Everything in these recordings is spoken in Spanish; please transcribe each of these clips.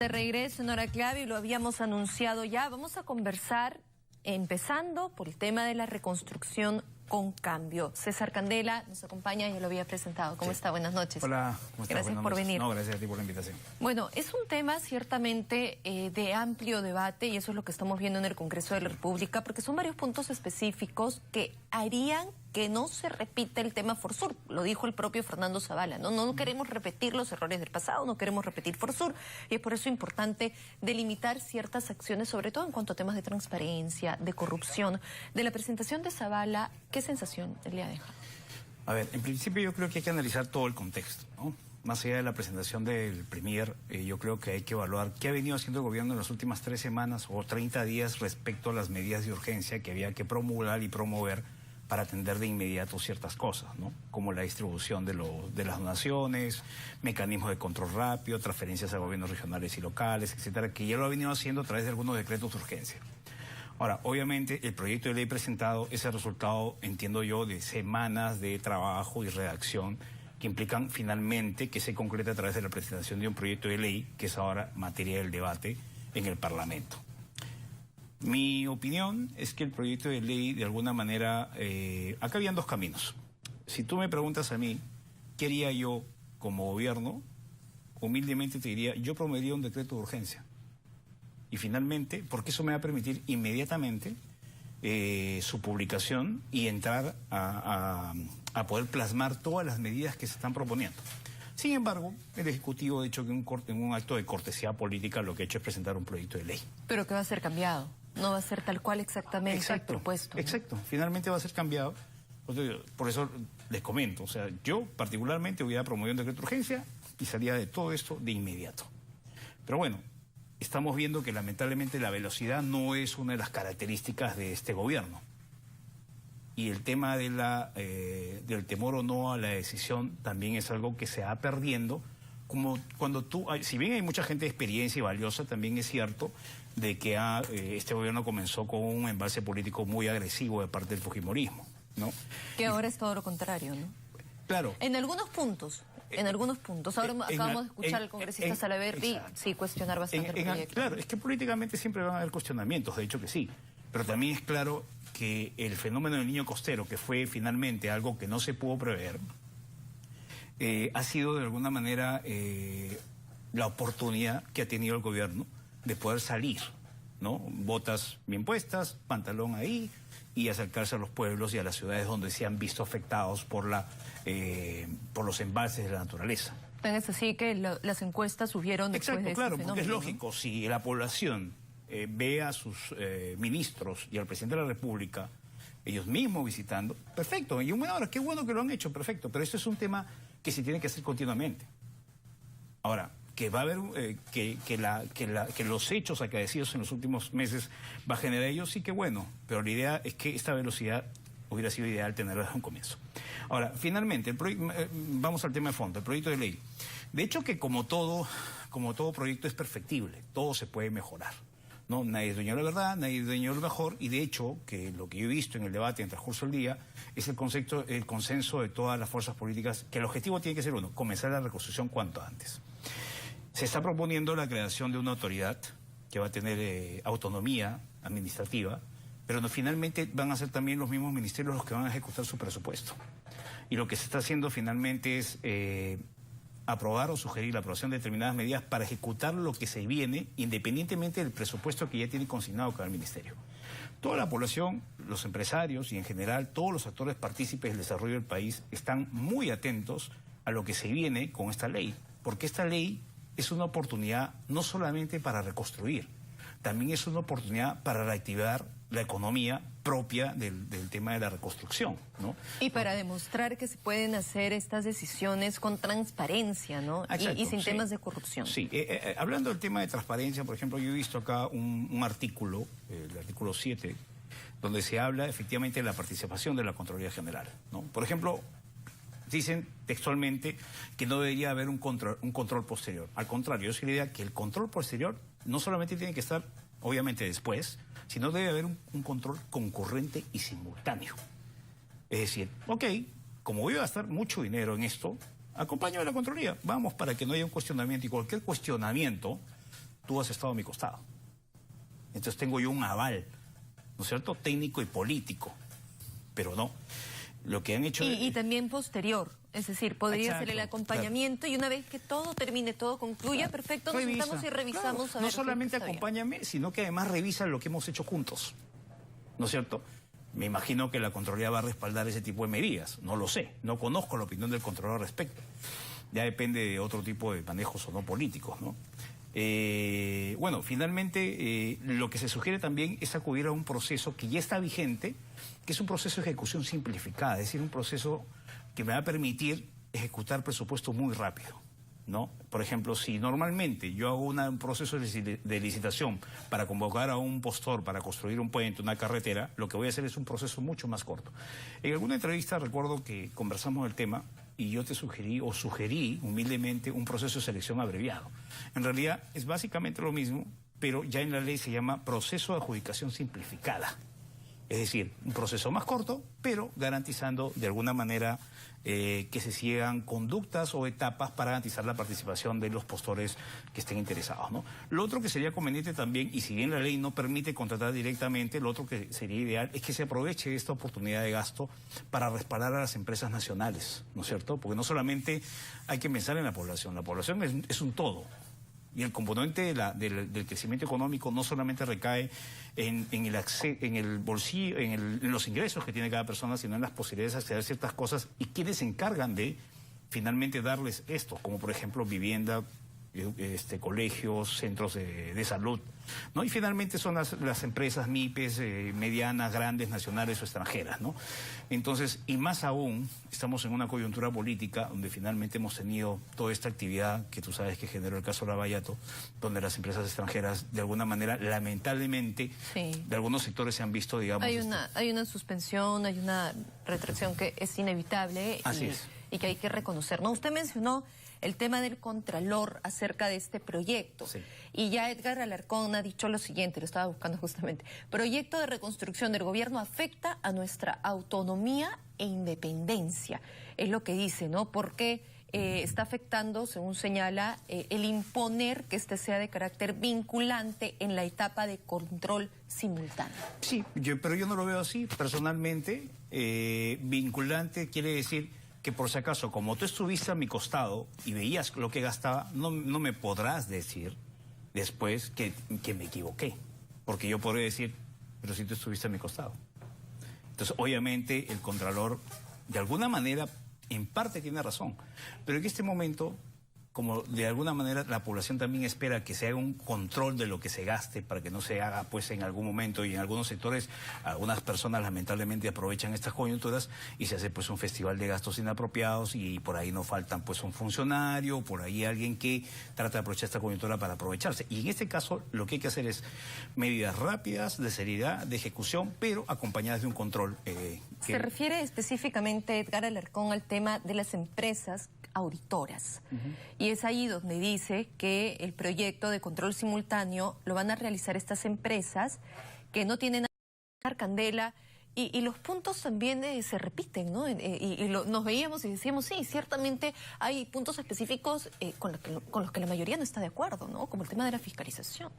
De regreso en Hora Clave, y lo habíamos anunciado ya, vamos a conversar empezando por el tema de la reconstrucción con cambio. César Candela nos acompaña, ya lo había presentado. ¿Cómo está? Buenas noches. Hola, ¿cómo estás? Gracias por venir. No, gracias a ti por la invitación. Bueno, es un tema ciertamente de amplio debate y eso es lo que estamos viendo en el Congreso de la República, porque son varios puntos específicos que harían que no se repita el tema Forsur. Lo dijo el propio Fernando Zavala, ¿no? No queremos repetir los errores del pasado, no queremos repetir Forsur, y es por eso importante delimitar ciertas acciones, sobre todo en cuanto a temas de transparencia, de corrupción. De la presentación de Zavala, ¿qué sensación le ha dejado? A ver, en principio yo creo que hay que analizar todo el contexto, ¿no? Más allá de la presentación del Premier, yo creo que hay que evaluar qué ha venido haciendo el gobierno en las últimas 3 semanas o 30 días respecto a las medidas de urgencia que había que promulgar y promover para atender de inmediato ciertas cosas, ¿no? Como la distribución de las donaciones, mecanismos de control rápido, transferencias a gobiernos regionales y locales, etcétera, que ya lo ha venido haciendo a través de algunos decretos de urgencia. Ahora, obviamente, el proyecto de ley presentado es el resultado, entiendo yo, de semanas de trabajo y redacción que implican finalmente que se concrete a través de la presentación de un proyecto de ley que es ahora materia del debate en el Parlamento. Mi opinión es que el proyecto de ley, de alguna manera, acá habían 2 caminos. Si tú me preguntas a mí, ¿qué haría yo como gobierno? Humildemente te diría, yo promovería un decreto de urgencia. Y finalmente, porque eso me va a permitir inmediatamente su publicación y entrar a poder plasmar todas las medidas que se están proponiendo. Sin embargo, el Ejecutivo ha dicho que en un acto de cortesía política lo que ha hecho es presentar un proyecto de ley. Pero que va a ser cambiado, no va a ser tal cual exactamente el propuesto. Exacto, finalmente va a ser cambiado. Por eso les comento, o sea, yo particularmente voy a promover un decreto de urgencia y salía de todo esto de inmediato. Pero bueno, estamos viendo que lamentablemente la velocidad no es una de las características de este gobierno. Y el tema de del temor o no a la decisión también es algo que se va perdiendo. Como cuando si bien hay mucha gente de experiencia y valiosa, también es cierto de que este gobierno comenzó con un embalse político muy agresivo de parte del fujimorismo, ¿no? Que ahora es todo lo contrario, ¿no? Claro. En algunos puntos. Ahora acabamos de escuchar al congresista Salaverry cuestionar bastante el proyecto. Claro, es que políticamente siempre van a haber cuestionamientos, de hecho que sí. Pero también es claro que el fenómeno del niño costero, que fue finalmente algo que no se pudo prever, ha sido de alguna manera la oportunidad que ha tenido el gobierno de poder salir, ¿no? Botas bien puestas, pantalón ahí, y acercarse a los pueblos y a las ciudades donde se han visto afectados por los embalses de la naturaleza. Es así que las encuestas subieron después de claro, este porque es fenómeno, lógico, ¿no? Si la población ve a sus ministros y al presidente de la República, ellos mismos visitando, perfecto, y ahora qué bueno que lo han hecho, perfecto, pero esto es un tema que se tiene que hacer continuamente. Ahora, que va a haber, que los hechos acaecidos en los últimos meses va a generar ellos, sí que bueno, pero la idea es que esta velocidad hubiera sido ideal tenerla desde un comienzo. Ahora, finalmente, vamos al tema de fondo, el proyecto de ley. De hecho que como todo proyecto es perfectible, todo se puede mejorar, ¿no? Nadie es dueño de la verdad, nadie es dueño de lo mejor, y de hecho, que lo que yo he visto en el debate en el transcurso del día, es el consenso de todas las fuerzas políticas, que el objetivo tiene que ser uno, comenzar la reconstrucción cuanto antes. Se está proponiendo la creación de una autoridad que va a tener autonomía administrativa, pero finalmente van a ser también los mismos ministerios los que van a ejecutar su presupuesto. Y lo que se está haciendo finalmente es aprobar o sugerir la aprobación de determinadas medidas para ejecutar lo que se viene, independientemente del presupuesto que ya tiene consignado cada ministerio. Toda la población, los empresarios y en general todos los actores partícipes del desarrollo del país están muy atentos a lo que se viene con esta ley, porque esta ley es una oportunidad no solamente para reconstruir, también es una oportunidad para reactivar la economía propia del tema de la reconstrucción, ¿no? Y para demostrar que se pueden hacer estas decisiones con transparencia, ¿no? Exacto, y sin temas de corrupción. Sí, hablando del tema de transparencia, por ejemplo, yo he visto acá un artículo, el artículo 7, donde se habla efectivamente de la participación de la Contraloría General, ¿no? Por ejemplo, dicen textualmente que no debería haber un control posterior. Al contrario, yo soy la idea que el control posterior no solamente tiene que estar, obviamente, después, sino debe haber un control concurrente y simultáneo. Es decir, ok, como voy a gastar mucho dinero en esto, acompáñame a la Contraloría, vamos, para que no haya un cuestionamiento, y cualquier cuestionamiento tú has estado a mi costado. Entonces tengo yo un aval, ¿no es cierto?, técnico y político. Pero no, lo que han hecho... Y también posterior, es decir, podría Exacto, ser el acompañamiento y una vez que todo termine, todo concluya, perfecto, nos sentamos y revisamos. Claro, a ver no qué solamente está bien. acompáñame, sino que además revisa lo que hemos hecho juntos, ¿no es cierto? Me imagino que la Contraloría va a respaldar ese tipo de medidas, no lo sé, no conozco la opinión del Contralor al respecto. Ya depende de otro tipo de manejos o no políticos, ¿no? Bueno, finalmente lo que se sugiere también es acudir a un proceso que ya está vigente, que es un proceso de ejecución simplificada, es decir, un proceso que me va a permitir ejecutar presupuesto muy rápido, ¿no? Por ejemplo, si normalmente yo hago un proceso de licitación para convocar a un postor para construir un puente, una carretera, lo que voy a hacer es un proceso mucho más corto. En alguna entrevista recuerdo que conversamos del tema y yo te sugerí humildemente un proceso de selección abreviado. En realidad es básicamente lo mismo, pero ya en la ley se llama proceso de adjudicación simplificada. Es decir, un proceso más corto, pero garantizando de alguna manera que se sigan conductas o etapas para garantizar la participación de los postores que estén interesados, ¿no? Lo otro que sería conveniente también, y si bien la ley no permite contratar directamente, lo otro que sería ideal es que se aproveche esta oportunidad de gasto para respaldar a las empresas nacionales, ¿no es cierto? Porque no solamente hay que pensar en la población es un todo. Y el componente del crecimiento económico no solamente recae en el bolsillo, en los ingresos que tiene cada persona, sino en las posibilidades de acceder a ciertas cosas y quienes se encargan de finalmente darles esto, como por ejemplo vivienda, colegios, centros de salud, ¿no? Y finalmente son las empresas MIPES, medianas, grandes, nacionales o extranjeras, ¿no? Entonces, y más aún, estamos en una coyuntura política donde finalmente hemos tenido toda esta actividad que tú sabes que generó el caso Lavallato, donde las empresas extranjeras, de alguna manera, lamentablemente, sí, de algunos sectores se han visto, digamos... Hay una suspensión, hay una retracción que es inevitable. Así es. Y que hay que reconocer, ¿no? Usted mencionó el tema del Contralor acerca de este proyecto. Sí. Y ya Edgar Alarcón ha dicho lo siguiente, lo estaba buscando justamente. Proyecto de reconstrucción del gobierno afecta a nuestra autonomía e independencia. Es lo que dice, ¿no? Porque está afectando, según señala, el imponer que este sea de carácter vinculante en la etapa de control simultáneo. Sí, pero yo no lo veo así. Personalmente, vinculante quiere decir que por si acaso, como tú estuviste a mi costado y veías lo que gastaba, no me podrás decir después que me equivoqué. Porque yo podré decir, pero si tú estuviste a mi costado. Entonces, obviamente, el Contralor, de alguna manera, en parte tiene razón. Pero en este momento, como de alguna manera la población también espera que se haga un control de lo que se gaste para que no se haga pues en algún momento, y en algunos sectores algunas personas lamentablemente aprovechan estas coyunturas y se hace pues un festival de gastos inapropiados y por ahí no faltan pues un funcionario, por ahí alguien que trata de aprovechar esta coyuntura para aprovecharse. Y en este caso lo que hay que hacer es medidas rápidas, de seriedad, de ejecución, pero acompañadas de un control. Se refiere específicamente, Edgar Alarcón, al tema de las empresas auditoras. Y es ahí donde dice que el proyecto de control simultáneo lo van a realizar estas empresas que no tienen candela y los puntos también se repiten, ¿no? Nos veíamos y decíamos, sí, ciertamente hay puntos específicos con los que la mayoría no está de acuerdo, ¿no? Como el tema de la fiscalización.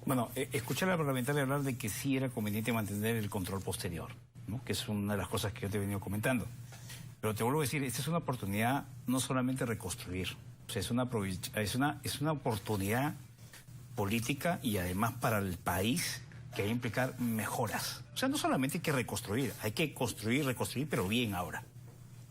Bueno, escuché a la parlamentaria hablar de que sí era conveniente mantener el control posterior, ¿no? Que es una de las cosas que yo te he venido comentando. Pero te vuelvo a decir, esta es una oportunidad no solamente de reconstruir, o sea, es una oportunidad política y además para el país que hay que implicar mejoras. O sea, no solamente hay que reconstruir, hay que construir, reconstruir, pero bien ahora,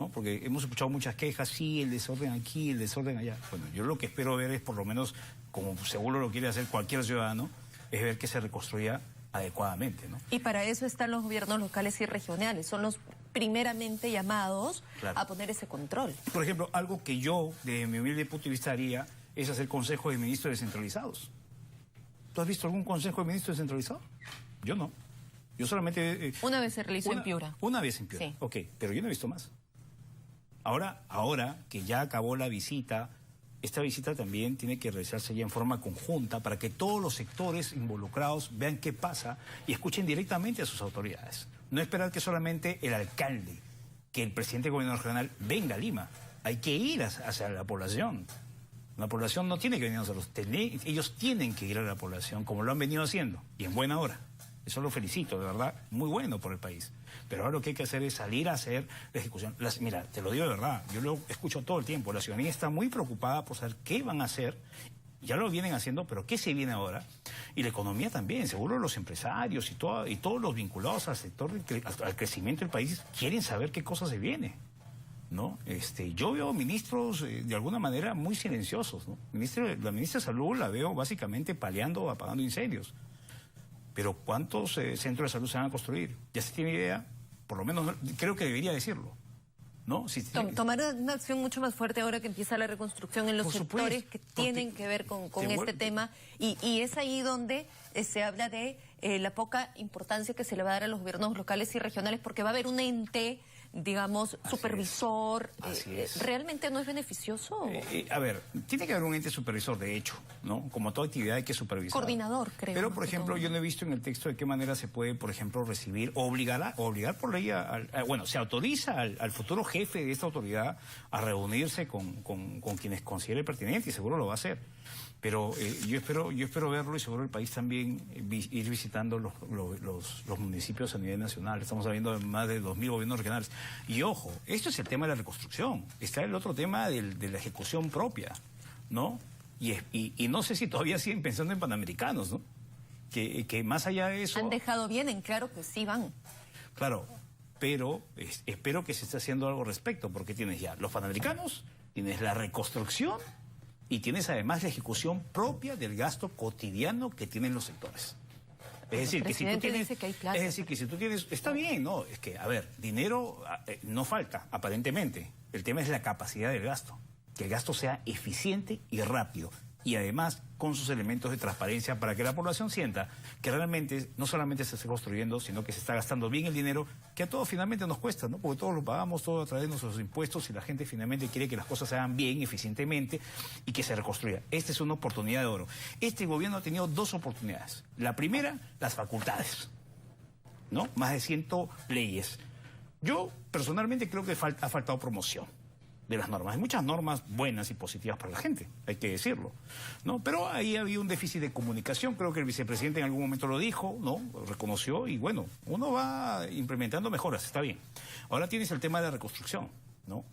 ¿no? Porque hemos escuchado muchas quejas, sí, el desorden aquí, el desorden allá. Bueno, yo lo que espero ver es, por lo menos, como seguro lo quiere hacer cualquier ciudadano, es ver que se reconstruya adecuadamente, ¿no? Y para eso están los gobiernos locales y regionales, son los primeramente llamados a poner ese control. Por ejemplo, algo que yo, de mi humilde punto de vista, haría es hacer consejos de ministros descentralizados. ¿Tú has visto algún consejo de ministros descentralizado? Yo no. Yo solamente... una vez se realizó en Piura. Una vez en Piura, sí. Ok, pero yo no he visto más. Ahora que ya acabó la visita, esta visita también tiene que realizarse ya en forma conjunta para que todos los sectores involucrados vean qué pasa y escuchen directamente a sus autoridades. No esperar que solamente el alcalde, que el presidente del gobierno regional venga a Lima. Hay que ir hacia la población. La población no tiene que venir a nosotros, ellos tienen que ir a la población como lo han venido haciendo, y en buena hora. Eso lo felicito, de verdad, muy bueno por el país. Pero ahora lo que hay que hacer es salir a hacer la ejecución. Mira, te lo digo de verdad, yo lo escucho todo el tiempo, la ciudadanía está muy preocupada por saber qué van a hacer. Ya lo vienen haciendo, pero ¿qué se viene ahora? Y la economía también, seguro los empresarios y todos los vinculados al sector, al crecimiento del país, quieren saber qué cosa se viene, ¿no? Yo veo ministros de alguna manera muy silenciosos, ¿no? La ministra de Salud la veo básicamente paliando, apagando incendios. Pero ¿cuántos centros de salud se van a construir? ¿Ya se tiene idea? Por lo menos creo que debería decirlo, ¿no? Tomar una acción mucho más fuerte ahora que empieza la reconstrucción en los sectores que tienen que ver con este tema. Y es ahí donde se habla de la poca importancia que se le va a dar a los gobiernos locales y regionales, porque va a haber un ente, digamos, supervisor. ¿Realmente no es beneficioso? A ver, tiene que haber un ente supervisor, de hecho, ¿no? Como toda actividad hay que supervisar. Coordinador, creo. Pero, por ejemplo, yo no he visto en el texto de qué manera se puede, por ejemplo, recibir o obligar por ley bueno, se autoriza al futuro jefe de esta autoridad a reunirse con quienes considere pertinente, y seguro lo va a hacer. Pero yo espero verlo, y seguro el país también ir visitando los municipios a nivel nacional. Estamos hablando de más de 2.000 gobiernos regionales. Y ojo, esto es el tema de la reconstrucción. Está el otro tema de la ejecución propia, ¿no? Y no sé si todavía siguen pensando en panamericanos, ¿no? Que más allá de eso... Han dejado bien en claro que sí van. Claro, pero espero que se esté haciendo algo al respecto, porque tienes ya los panamericanos, tienes la reconstrucción y tienes además la ejecución propia del gasto cotidiano que tienen los sectores. Es decir, que si tú tienes... Es decir, que si tú tienes... Está bien, ¿no? Es que, a ver, dinero no falta, aparentemente. El tema es la capacidad del gasto. Que el gasto sea eficiente y rápido. Y además con sus elementos de transparencia para que la población sienta que realmente no solamente se está construyendo, sino que se está gastando bien el dinero, que a todos finalmente nos cuesta, ¿no? Porque todos lo pagamos, todo a través de nuestros impuestos, y la gente finalmente quiere que las cosas se hagan bien, eficientemente, y que se reconstruya. Esta es una oportunidad de oro. Este gobierno ha tenido dos oportunidades. La primera, las facultades, ¿no? Más de 100 leyes. Yo personalmente creo que ha faltado promoción de las normas. Hay muchas normas buenas y positivas para la gente, hay que decirlo, ¿no? Pero ahí había un déficit de comunicación, creo que el vicepresidente en algún momento lo dijo, ¿no? Lo reconoció, y bueno, uno va implementando mejoras, está bien. Ahora tienes el tema de la reconstrucción, ¿no?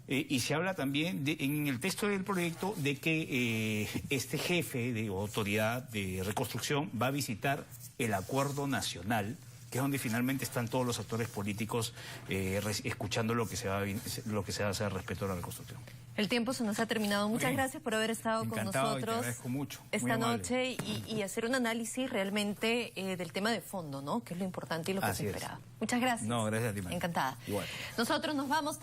Y se habla también en el texto del proyecto de que este jefe de autoridad de reconstrucción va a visitar el acuerdo nacional, que es donde finalmente están todos los actores políticos escuchando lo que se va a hacer respecto a la reconstrucción. El tiempo se nos ha terminado. Muchas gracias por haber estado con nosotros. Y te agradezco mucho. Esta noche y hacer un análisis realmente del tema de fondo, ¿no? Que es lo importante y lo que se esperaba. Muchas gracias. No, gracias a ti, María. Encantada. Igual. Nosotros nos vamos.